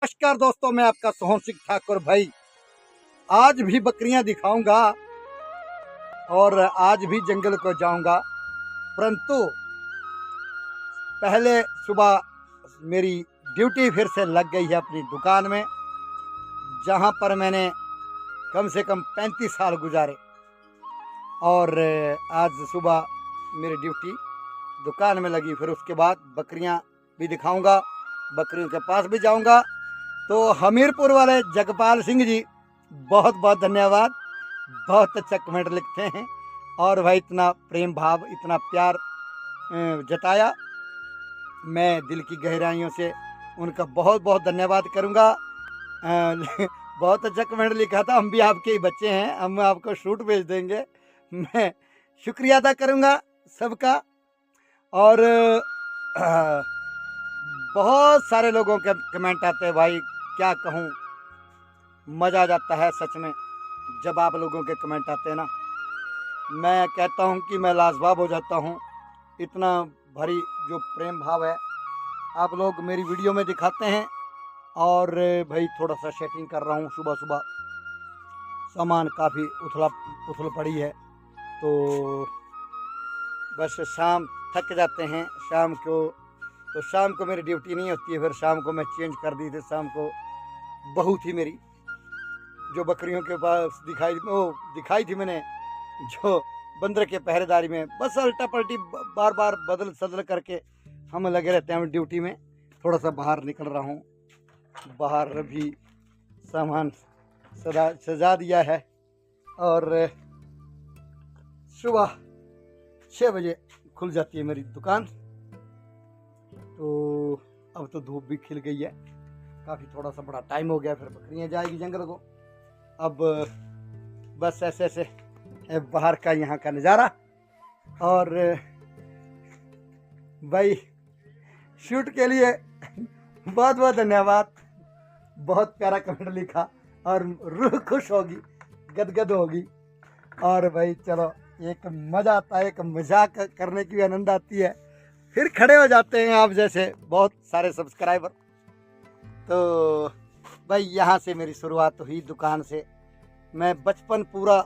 नमस्कार दोस्तों, मैं आपका सोहन सिंह ठाकुर भाई आज भी बकरियां दिखाऊंगा और आज भी जंगल को जाऊंगा। परंतु पहले सुबह मेरी ड्यूटी फिर से लग गई है अपनी दुकान में, जहां पर मैंने कम से कम 35 साल गुजारे। और आज सुबह मेरी ड्यूटी दुकान में लगी। फिर उसके बाद बकरियां भी दिखाऊंगा, बकरियों के पास भी जाऊंगा। तो हमीरपुर वाले जगपाल सिंह जी, बहुत बहुत धन्यवाद। बहुत अच्छा कमेंट लिखते हैं और भाई इतना प्रेम भाव, इतना प्यार जताया। मैं दिल की गहराइयों से उनका बहुत बहुत धन्यवाद करूंगा। बहुत अच्छा कमेंट लिखा था, हम भी आपके ही बच्चे हैं, हम आपको शूट भेज देंगे। मैं शुक्रिया अदा करूंगा सबका। और बहुत सारे लोगों के कमेंट आते हैं, भाई क्या कहूँ, मज़ा आ जाता है सच में जब आप लोगों के कमेंट आते हैं ना। मैं कहता हूँ कि मैं लाजवाब हो जाता हूँ। इतना भरी जो प्रेम भाव है आप लोग मेरी वीडियो में दिखाते हैं। और भाई थोड़ा सा सेटिंग कर रहा हूँ, सुबह सुबह सामान काफ़ी उथल पड़ी है, तो बस शाम थक जाते हैं शाम को। तो शाम को मेरी ड्यूटी नहीं होती है, फिर शाम को मैं चेंज कर दी थी। शाम को बहू थी मेरी जो बकरियों के पास दिखाई थी मैंने, जो बंदर के पहरेदारी में बस अल्टा पल्टी बार बार बदल सदल करके हम लगे रहते हैं ड्यूटी में। थोड़ा सा बाहर निकल रहा हूँ, बाहर भी सामान सजा दिया है। और सुबह 6 बजे खुल जाती है मेरी दुकान। तो अब तो धूप भी खिल गई है, काफ़ी थोड़ा सा बड़ा टाइम हो गया, फिर बकरियाँ जाएगी जंगल को। अब बस ऐसे ऐसे बाहर का यहाँ का नज़ारा। और भाई शूट के लिए बहुत बहुत धन्यवाद। बहुत प्यारा कमेंट लिखा और रूह खुश होगी, गदगद होगी। और भाई चलो, एक मज़ा आता है, एक मजाक करने की भी आनंद आती है। फिर खड़े हो जाते हैं आप जैसे बहुत सारे सब्सक्राइबर। तो भाई यहाँ से मेरी शुरुआत हुई दुकान से। मैं बचपन पूरा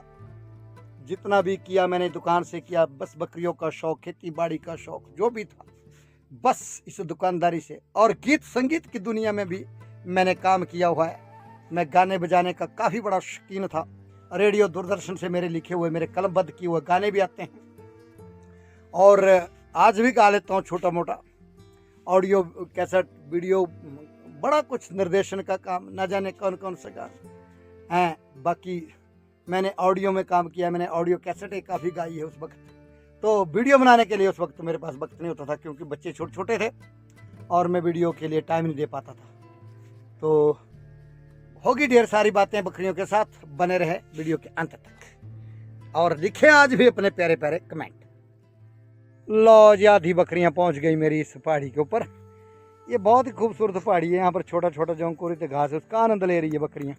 जितना भी किया मैंने दुकान से किया, बस बकरियों का शौक़, खेती बाड़ी का शौक़ जो भी था, बस इस दुकानदारी से। और गीत संगीत की दुनिया में भी मैंने काम किया हुआ है। मैं गाने बजाने का काफ़ी बड़ा शौकीन था। रेडियो दूरदर्शन से मेरे लिखे हुए, मेरे कलमबद्ध किए हुए गाने भी आते हैं और आज भी गा लेता हूँ छोटा मोटा। ऑडियो कैसेट, वीडियो, बड़ा कुछ निर्देशन का काम, ना जाने कौन कौन सा गाना हैं। बाकी मैंने ऑडियो में काम किया, मैंने ऑडियो कैसेटें काफ़ी गाई है उस वक्त। तो वीडियो बनाने के लिए उस वक्त मेरे पास वक्त नहीं होता था, क्योंकि बच्चे छोटे छोटे थे और मैं वीडियो के लिए टाइम नहीं दे पाता था। तो होगी ढेर सारी बातें बकरियों के साथ, बने रहे वीडियो के अंत तक और लिखे आज भी अपने प्यारे प्यारे कमेंट। लो जी, आधी बकरियां पहुंच गई मेरी इस पहाड़ी के ऊपर। ये बहुत ही खूबसूरत पहाड़ी है, यहाँ पर छोटा छोटा जो अंकुरित घास है उसका आनंद ले रही है बकरियां।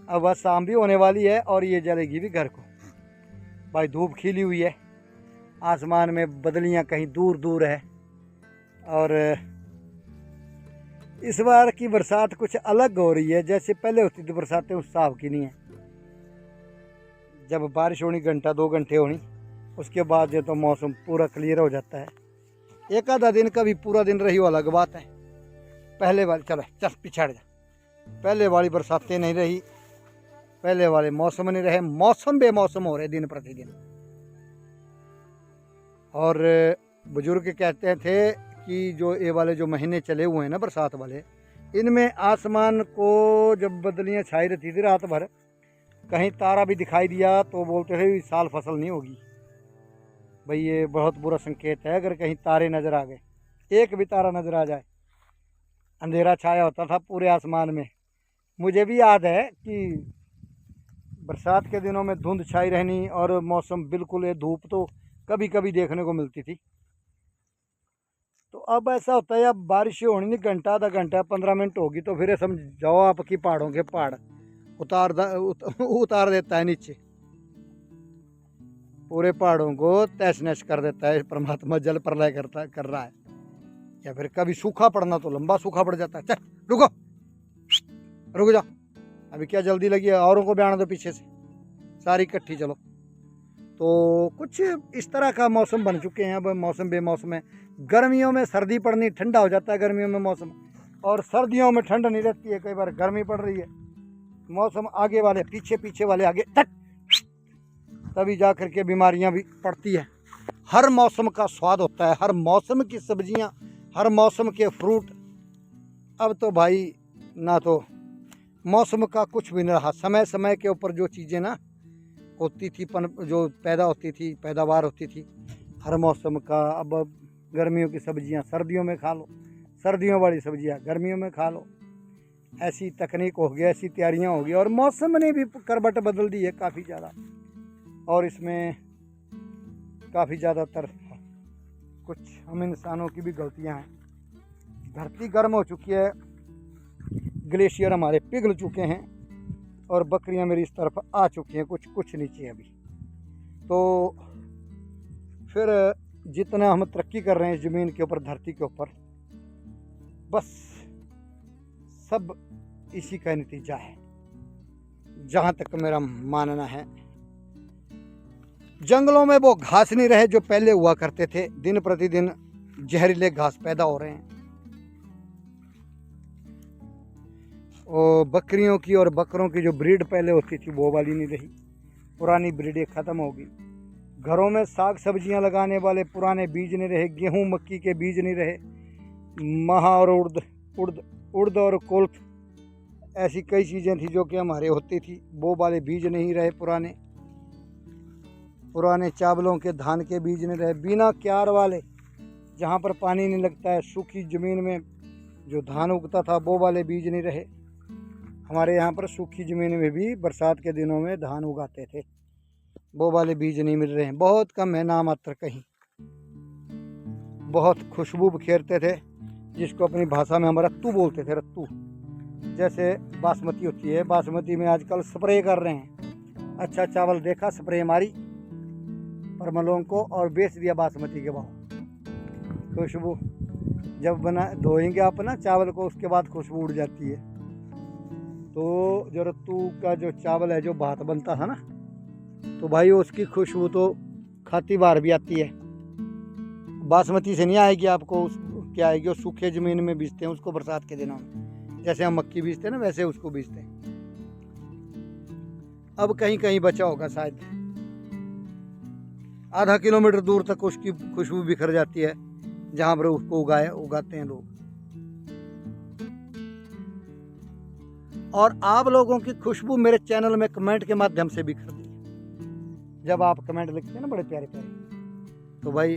अब बस शाम भी होने वाली है और ये जलेगी भी घर को। भाई धूप खिली हुई है, आसमान में बदलियां कहीं दूर दूर है। और इस बार की बरसात कुछ अलग हो रही है, जैसे पहले होती थी बरसातें उस हिसाब की नहीं है। जब बारिश होनी घंटा 2 घंटे होनी, उसके बाद ये तो मौसम पूरा क्लियर हो जाता है। एक आधा दिन का भी पूरा दिन रही वो अलग बात है। पहले वाली चल पिछड़ जा, पहले वाली बरसातें नहीं रही, पहले वाले मौसम नहीं रहे, मौसम बेमौसम हो रहे दिन प्रतिदिन। और बुजुर्ग कहते थे कि जो ये वाले जो महीने चले हुए हैं ना बरसात वाले, इनमें आसमान को जब बदलियाँ छाई रहती थी रात भर, कहीं तारा भी दिखाई दिया तो बोलते थे इस साल फसल नहीं होगी। भाई ये बहुत बुरा संकेत है अगर कहीं तारे नज़र आ गए, एक भी तारा नज़र आ जाए। अंधेरा छाया होता था पूरे आसमान में। मुझे भी याद है कि बरसात के दिनों में धुंध छाई रहनी और मौसम बिल्कुल, धूप तो कभी कभी देखने को मिलती थी। तो अब ऐसा होता है, अब बारिश होनी नहीं, घंटा आधा घंटा 15 मिनट होगी तो फिर समझ जाओ आपकी पहाड़ों के पहाड़ उतार देता है नीचे, पूरे पहाड़ों को तहस नहस कर देता है। परमात्मा जल प्रलय कर रहा है। या फिर कभी सूखा पड़ना तो लंबा सूखा पड़ जाता है। चल रुको, रुक जा, अभी क्या जल्दी लगी है, औरों को भी आने दो पीछे से, सारी इकट्ठी चलो। तो कुछ इस तरह का मौसम बन चुके हैं अब। मौसम बेमौसम है, गर्मियों में सर्दी पड़नी, ठंडा हो जाता है गर्मियों में मौसम, और सर्दियों में ठंड नहीं रहती है, कई बार गर्मी पड़ रही है। मौसम आगे वाले पीछे, पीछे वाले आगे, तभी जा कर के बीमारियां भी पड़ती है। हर मौसम का स्वाद होता है, हर मौसम की सब्जियां, हर मौसम के फ्रूट। अब तो भाई ना तो मौसम का कुछ भी नहीं रहा। समय समय के ऊपर जो चीज़ें ना होती थी, जो पैदा होती थी, पैदावार होती थी हर मौसम का। अब गर्मियों की सब्जियां सर्दियों में खा लो, सर्दियों वाली सब्जियां गर्मियों में खा लो। ऐसी तकनीक हो गई, ऐसी तैयारियां हो गई, और मौसम ने भी करवट बदल दी है काफ़ी ज़्यादा। और इसमें काफ़ी ज़्यादातर कुछ हम इंसानों की भी गलतियां हैं। धरती गर्म हो चुकी है, ग्लेशियर हमारे पिघल चुके हैं, और बकरियां मेरी इस तरफ आ चुकी हैं, कुछ नीचे अभी। तो फिर जितना हम तरक्की कर रहे हैं ज़मीन के ऊपर, धरती के ऊपर, बस सब इसी का नतीजा है जहाँ तक मेरा मानना है। जंगलों में वो घास नहीं रहे जो पहले हुआ करते थे। दिन प्रतिदिन जहरीले घास पैदा हो रहे हैं, और बकरियों की और बकरों की जो ब्रीड पहले होती थी वो वाली नहीं रही, पुरानी ब्रीडें ख़त्म हो गई। घरों में साग सब्जियां लगाने वाले पुराने बीज नहीं रहे, गेहूं मक्की के बीज नहीं रहे, महा और उड़द और कोल्थ, ऐसी कई चीज़ें थी जो कि हमारे होती थी, वो वाले बीज नहीं रहे। पुराने चावलों के, धान के बीज नहीं रहे। बिना क्यार वाले, जहाँ पर पानी नहीं लगता है, सूखी ज़मीन में जो धान उगता था वो वाले बीज नहीं रहे। हमारे यहाँ पर सूखी ज़मीन में भी बरसात के दिनों में धान उगाते थे, वो वाले बीज नहीं मिल रहे हैं, बहुत कम है, नामात्र कहीं। बहुत खुशबू बिखेरते थे, जिसको अपनी भाषा में हम रत्तू बोलते थे, रत्तू। जैसे बासमती होती है, बासमती में आजकल स्प्रे कर रहे हैं। अच्छा चावल देखा, स्प्रे मारी परमलों को और बेच दिया बासमती के भाव। खुशबू जब धोएंगे आप ना चावल को, उसके बाद खुशबू उड़ जाती है। तो जो रत्तू का जो चावल है, जो भात बनता था ना, तो भाई उसकी खुशबू तो खाती बार भी आती है। बासमती से नहीं आएगी आपको, क्या आएगी, वो सूखे ज़मीन में बीजते हैं उसको बरसात के दिनों में। जैसे हम मक्की बीजते हैं ना, वैसे उसको बीजते हैं। अब कहीं कहीं बचा होगा शायद, आधा किलोमीटर दूर तक उसकी खुशबू बिखर जाती है, जहाँ पर उसको उगाते हैं लोग। और आप लोगों की खुशबू मेरे चैनल में कमेंट के माध्यम से बिखरती है। जब आप कमेंट लिखते हैं ना बड़े प्यारे प्यारे, तो भाई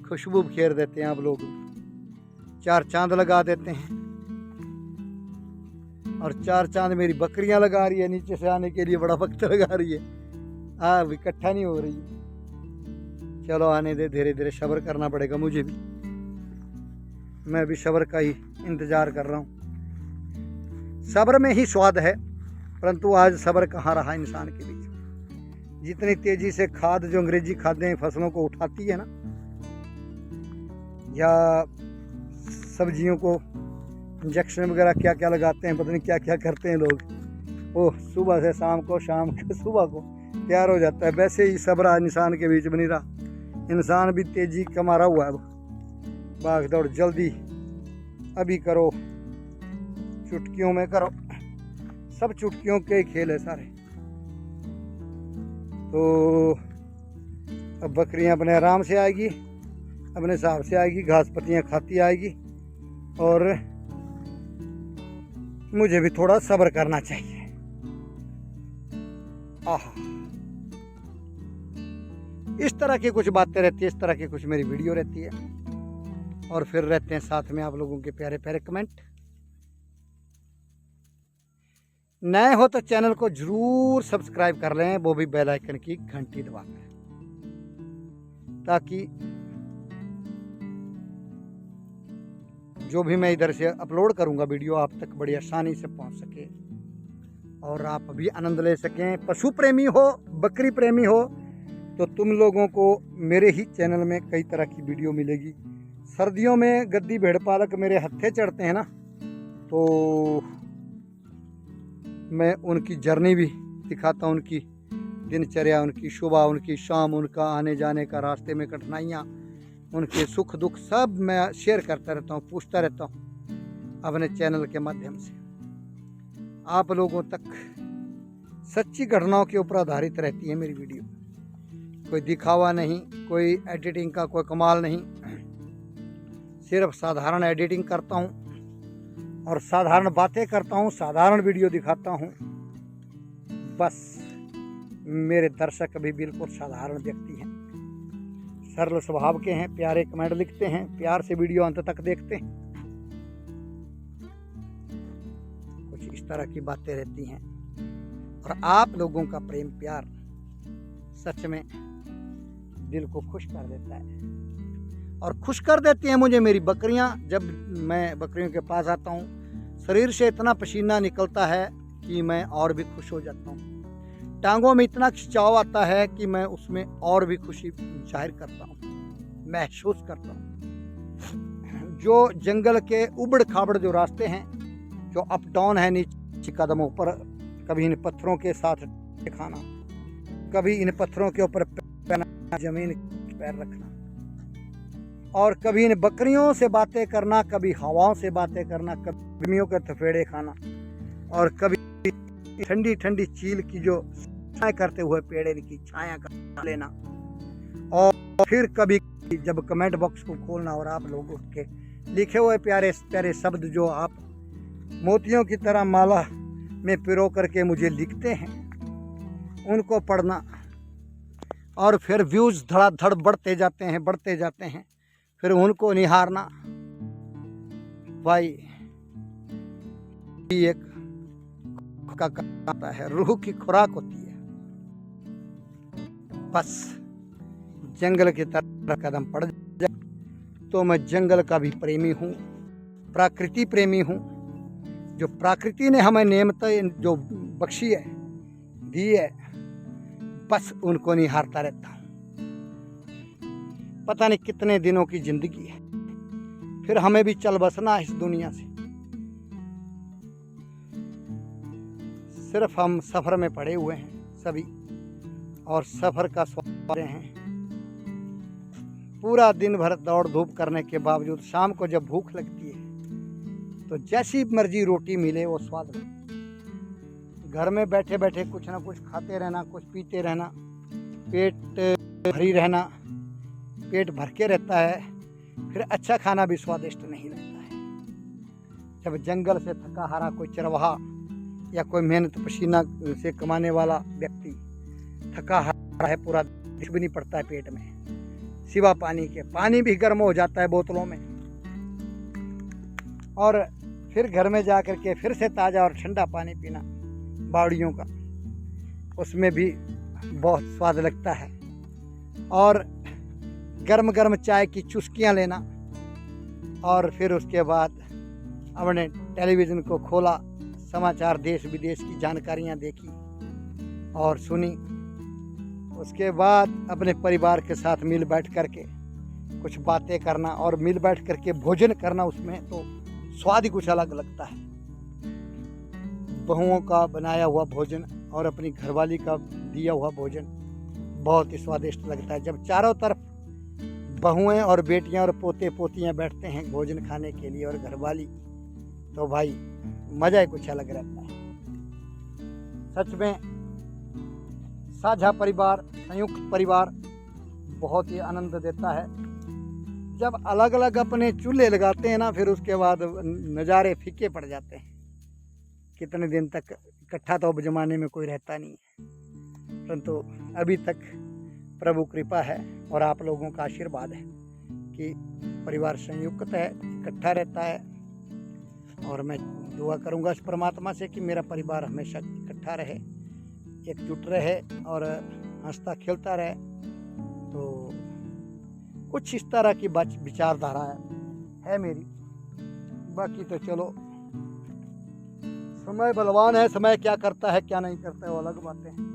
खुशबू बिखेर देते हैं आप लोग, चार चांद लगा देते हैं। और चार चांद मेरी बकरियां लगा रही है, नीचे से आने के लिए बड़ा वक्त लगा रही है। हाँ, इकट्ठा नहीं हो रही। चलो आने दे, धीरे धीरे सब्र करना पड़ेगा मुझे भी। मैं भी सब्र का ही इंतज़ार कर रहा हूँ। सब्र में ही स्वाद है, परंतु आज सब्र कहाँ रहा इंसान के बीच। जितनी तेज़ी से खाद, जो अंग्रेजी खादें फसलों को उठाती है ना, या सब्जियों को इंजेक्शन वगैरह क्या क्या लगाते हैं, पता नहीं क्या क्या करते हैं लोग, वो सुबह से शाम को, शाम के सुबह को तैयार हो जाता है। वैसे ही सब्र इंसान के बीच बनी रहा। इंसान भी तेज़ी का मारा हुआ है, भाग दौड़ जल्दी अभी करो, चुटकियों में करो, सब चुटकियों के खेल है सारे। तो अब बकरियां अपने आराम से आएगी, अपने हिसाब से आएगी, घास पत्तियां खाती आएगी, और मुझे भी थोड़ा सब्र करना चाहिए। आहा, इस तरह की कुछ बातें रहती है, इस तरह की कुछ मेरी वीडियो रहती है, और फिर रहते हैं साथ में आप लोगों के प्यारे प्यारे कमेंट। नए हो तो चैनल को जरूर सब्सक्राइब कर लें, वो भी बेल आइकन की घंटी दबाकर, ताकि जो भी मैं इधर से अपलोड करूंगा वीडियो आप तक बड़ी आसानी से पहुंच सके, और आप भी आनंद ले सकें। पशु प्रेमी हो, बकरी प्रेमी हो, तो तुम लोगों को मेरे ही चैनल में कई तरह की वीडियो मिलेगी। सर्दियों में गद्दी भेड़ पालक मेरे हत्थे चढ़ते हैं ना, तो मैं उनकी जर्नी भी दिखाता हूँ, उनकी दिनचर्या, उनकी सुबह, उनकी शाम, उनका आने जाने का, रास्ते में कठिनाइयाँ, उनके सुख दुख सब मैं शेयर करता रहता हूँ, पूछता रहता हूँ अपने चैनल के माध्यम से। आप लोगों तक सच्ची घटनाओं के ऊपर आधारित रहती है मेरी वीडियो। कोई दिखावा नहीं, कोई एडिटिंग का कोई कमाल नहीं, सिर्फ साधारण एडिटिंग करता हूँ और साधारण बातें करता हूँ, साधारण वीडियो दिखाता हूँ। बस मेरे दर्शक भी बिल्कुल साधारण व्यक्ति हैं, सरल स्वभाव के हैं, प्यारे कमेंट लिखते हैं, प्यार से वीडियो अंत तक देखते हैं। कुछ इस तरह की बातें रहती हैं और आप लोगों का प्रेम प्यार सच में दिल को खुश कर देता है। और खुश कर देती हैं मुझे मेरी बकरियां। जब मैं बकरियों के पास आता हूँ, शरीर से इतना पसीना निकलता है कि मैं और भी खुश हो जाता हूँ। टांगों में इतना खिंचाव आता है कि मैं उसमें और भी खुशी जाहिर करता हूँ, महसूस करता हूँ। जो जंगल के उबड़ खाबड़ जो रास्ते हैं, जो अप डाउन है नीचे कदमों पर, कभी इन पत्थरों के साथ खाना, कभी इन पत्थरों के ऊपर जमीन पैर रखना, और कभी इन बकरियों से बातें करना, कभी हवाओं से बातें करना, कभी गर्मियों के थफेड़े खाना, और कभी ठंडी ठंडी चील की जो छाया करते हुए पेड़ की छाया कर लेना, और फिर कभी जब कमेंट बॉक्स को खोलना और आप लोगों के लिखे हुए प्यारे प्यारे शब्द जो आप मोतियों की तरह माला में पिरो करके मुझे लिखते हैं, उनको पढ़ना, और फिर व्यूज धड़ाधड़ बढ़ते जाते हैं, फिर उनको निहारना। भाई एक का आता है, रूह की खुराक होती है। बस जंगल की तरफ कदम पड़ जाए तो मैं जंगल का भी प्रेमी हूँ, प्रकृति प्रेमी हूँ। जो प्रकृति ने हमें नेमत जो बख्शी है, दी है, बस उनको निहारता रहता हूँ। पता नहीं कितने दिनों की जिंदगी है, फिर हमें भी चल बसना है इस दुनिया से। सिर्फ हम सफर में पड़े हुए हैं सभी, और सफर का स्वाद हैं। पूरा दिन भर दौड़ धूप करने के बावजूद शाम को जब भूख लगती है तो जैसी मर्जी रोटी मिले वो स्वाद। घर में बैठे बैठे कुछ ना कुछ खाते रहना, कुछ पीते रहना, पेट भरी रहना, पेट भर के रहता है, फिर अच्छा खाना भी स्वादिष्ट नहीं लगता है। जब जंगल से थका हारा कोई चरवाहा या कोई मेहनत पसीना से कमाने वाला व्यक्ति थका हारा है, पूरा कुछ भी नहीं पड़ता है पेट में सिवा पानी के। पानी भी गर्म हो जाता है बोतलों में, और फिर घर में जा कर के फिर से ताज़ा और ठंडा पानी पीना बावड़ियों का, उसमें भी बहुत स्वाद लगता है। और गर्म गर्म चाय की चुस्कियाँ लेना, और फिर उसके बाद अपने टेलीविज़न को खोला, समाचार देश विदेश की जानकारियाँ देखी और सुनी। उसके बाद अपने परिवार के साथ मिल बैठ करके कुछ बातें करना और मिल बैठ करके भोजन करना, उसमें तो स्वाद ही कुछ अलग लगता है। बहुओं का बनाया हुआ भोजन और अपनी घरवाली का दिया हुआ भोजन बहुत ही स्वादिष्ट लगता है। जब चारों तरफ बहुएं और बेटियां और पोते पोतियां बैठते हैं भोजन खाने के लिए और घरवाली, तो भाई मज़ा ही कुछ अलग रहता है। सच में साझा परिवार, संयुक्त परिवार बहुत ही आनंद देता है। जब अलग अलग अपने चूल्हे लगाते हैं ना, फिर उसके बाद नज़ारे फीके पड़ जाते हैं। कितने दिन तक इकट्ठा तो अब ज़माने में कोई रहता नहीं है, परंतु अभी तक प्रभु कृपा है और आप लोगों का आशीर्वाद है कि परिवार संयुक्त है, इकट्ठा रहता है। और मैं दुआ करूंगा इस परमात्मा से कि मेरा परिवार हमेशा इकट्ठा रहे, एकजुट रहे और हंसता खेलता रहे। तो कुछ इस तरह की विचारधारा है मेरी। बाकी तो चलो, समय बलवान है, समय क्या करता है क्या नहीं करता है वो अलग बातें हैं।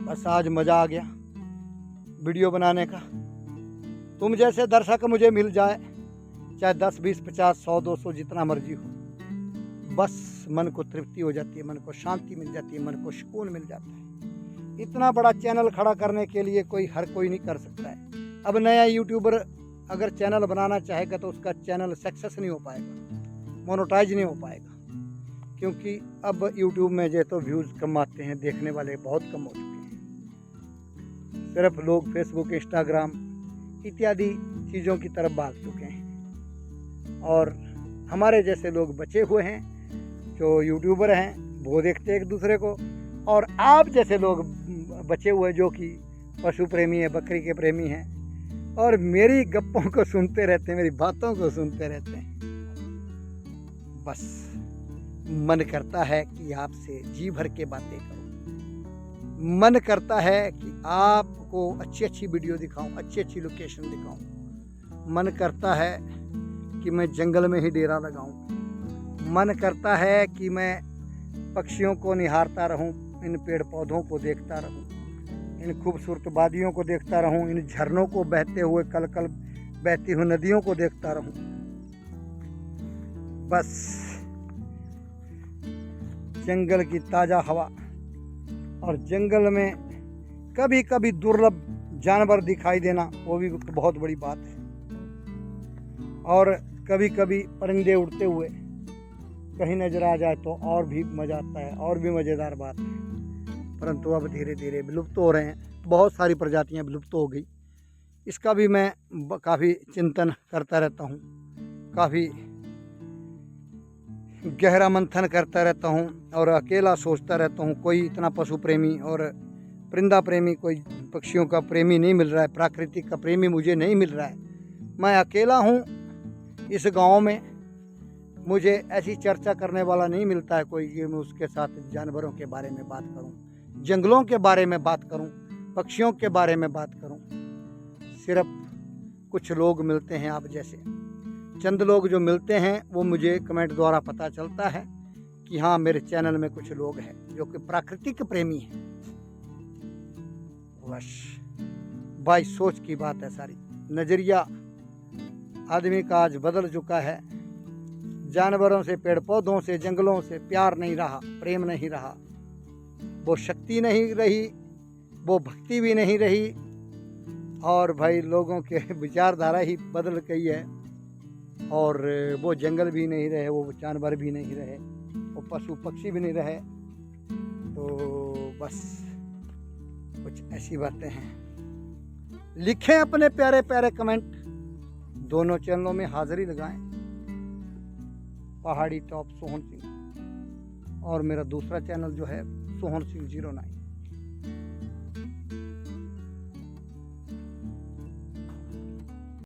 बस आज मज़ा आ गया वीडियो बनाने का। तुम जैसे दर्शक मुझे मिल जाए, चाहे 10, 20, 50, 100, 200 जितना मर्जी हो, बस मन को तृप्ति हो जाती है, मन को शांति मिल जाती है, मन को सुकून मिल जाता है। इतना बड़ा चैनल खड़ा करने के लिए हर कोई नहीं कर सकता है। अब नया यूट्यूबर अगर चैनल बनाना चाहेगा तो उसका चैनल सक्सेस नहीं हो पाएगा, मोनेटाइज नहीं हो पाएगा, क्योंकि अब यूट्यूब में जो तो व्यूज़ कम आते हैं, देखने वाले बहुत कम हो चुके हैं। सिर्फ लोग फेसबुक, इंस्टाग्राम इत्यादि चीज़ों की तरफ भाग चुके हैं और हमारे जैसे लोग बचे हुए हैं जो यूट्यूबर हैं, वो देखते हैं एक दूसरे को, और आप जैसे लोग बचे हुए जो कि पशु प्रेमी है, बकरी के प्रेमी हैं और मेरी गप्पों को सुनते रहते हैं, मेरी बातों को सुनते रहते हैं। बस मन करता है कि आपसे जी भर के बातें करूं, मन करता है कि आपको अच्छी अच्छी वीडियो दिखाऊं, अच्छी अच्छी लोकेशन दिखाऊं, मन करता है कि मैं जंगल में ही डेरा लगाऊं, मन करता है कि मैं पक्षियों को निहारता रहूं, इन पेड़ पौधों को देखता रहूं, इन खूबसूरत वादियों को देखता रहूं, इन झरनों को बहते हुए कल कल बहती हुई नदियों को देखता रहूं। बस जंगल की ताज़ा हवा और जंगल में कभी कभी दुर्लभ जानवर दिखाई देना, वो भी बहुत बड़ी बात है। और कभी कभी परिंदे उड़ते हुए कहीं नजर आ जाए तो और भी मज़ा आता है, और भी मज़ेदार बात है। परंतु अब धीरे धीरे विलुप्त हो रहे हैं, बहुत सारी प्रजातियां विलुप्त हो गई। इसका भी मैं काफ़ी चिंतन करता रहता हूँ, काफ़ी गहरा मंथन करता रहता हूँ और अकेला सोचता रहता हूँ। कोई इतना पशु प्रेमी और परिंदा प्रेमी, कोई पक्षियों का प्रेमी नहीं मिल रहा है, प्राकृतिक का प्रेमी मुझे नहीं मिल रहा है। मैं अकेला हूँ इस गांव में, मुझे ऐसी चर्चा करने वाला नहीं मिलता है कोई कि मैं उसके साथ जानवरों के बारे में बात करूं, जंगलों के बारे में बात करूं, पक्षियों के बारे में बात करूं। सिर्फ कुछ लोग मिलते हैं, आप जैसे चंद लोग जो मिलते हैं, वो मुझे कमेंट द्वारा पता चलता है कि हाँ मेरे चैनल में कुछ लोग हैं जो कि प्राकृतिक प्रेमी हैं। बस भाई सोच की बात है सारी, नज़रिया आदमी का आज बदल चुका है। जानवरों से, पेड़ पौधों से, जंगलों से प्यार नहीं रहा, प्रेम नहीं रहा, वो शक्ति नहीं रही, वो भक्ति भी नहीं रही, और भाई लोगों के विचारधारा ही बदल गई है। और वो जंगल भी नहीं रहे, वो जानवर भी नहीं रहे, वो पशु पक्षी भी नहीं रहे। तो बस कुछ ऐसी बातें हैं। लिखें अपने प्यारे प्यारे कमेंट, दोनों चैनलों में हाजिरी लगाएं, पहाड़ी टॉप सोहन सिंह और मेरा दूसरा चैनल जो है सोहन सिंह 09।